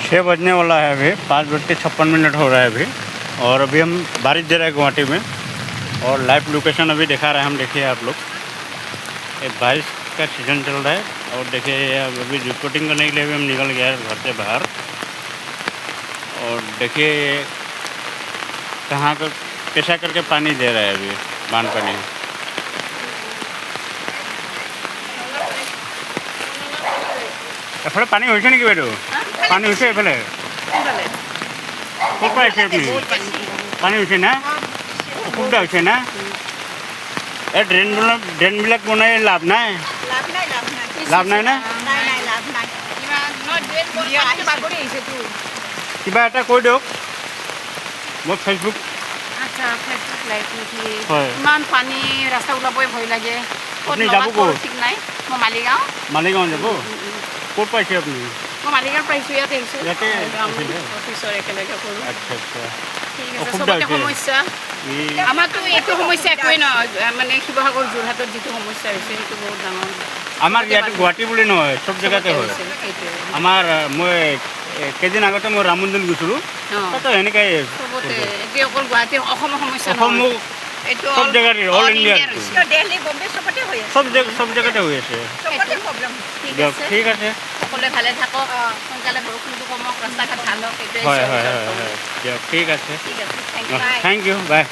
6 बजने वाला है अभी, 5:56 हो रहा है अभी। और अभी हम बारिश दे रहे हैं गुवाहाटी में, और लाइव लोकेशन अभी दिखा रहे हैं हम। देखिए आप लोग, ये बारिश का सीज़न चल रहा है। और देखिए अभी रिपोर्टिंग करने के लिए भी हम निकल गए हैं घर से बाहर। और देखिए ये कहाँ का कैसा करके पानी दे रहा है अभी, बांध पानी। এফালে পানী হৈছে নেকি বাইদেউ? পানী হৈছে এফালে? ক'ৰ পৰা আহিছে আপুনি? পানী হৈছে না? অসুবিধা হৈছে না? এই ড্ৰেইনবিলাক বনাই লাভ নাই? লাভ নাই না? কিবা এটা কৈ দিয়ক মোক। ফেচবুক হয়। ইমান পানী, ৰাস্তা ওলাবই ভয় লাগে। আপুনি যাব ক'ত? ঠিক নাই। মই মালিগাঁও। মালিগাঁও যাব? ক'ত পাইছে আপুনি? মই মালিগাঁৱত পাইছোঁ, ইয়াতে আহিছোঁ। ইয়াতে আছিলে? অফিচৰ একেলগে কৰোঁ। আচ্ছা আচ্ছা। ঠিক আছে, অসুবিধা চবতে হৈছে? সমস্যা। এই আমাৰতো এইটো সমস্যা একোৱেই নহয়, মানে শিৱসাগৰ যোৰহাটত যিটো সমস্যা হৈছে সেইটো বহুত ডাঙৰ। আমাৰ ইয়াতে গুৱাহাটী বুলি নহয়, চব জেগাতে হয়। সেইটোৱে আমাৰ মই কেইদিন আগতে মই ৰাম মন্দিৰ গৈছিলোঁ, অঁ, তাতো এনেকাই চবতে। এইটো অকল গুৱাহাটীৰ অসমৰ সমস্যা অসম নহয়, এইটো সব জেগাতে, অল ইণ্ডিয়াত দিল্লী বম্বে চবতে হৈ আছে, সব জেগাতে হৈ আছে। চবতে প্ৰব্লেম। ঠিক দিয়ক, আছে, ঠিক আছে। সকলোৱে ভালে থাকক, সোনকালে বৰষুণটো কমক, ৰাস্তা ঘাট ভাল হওক, সেইটোৱে হয় ঈশ্বৰ হয় ওচৰত হয় কৰোঁ। হয়, দিয়ক ঠিক আছে। ঠিক আছে, থেংক ইউ। থেংক ইউ, বাই।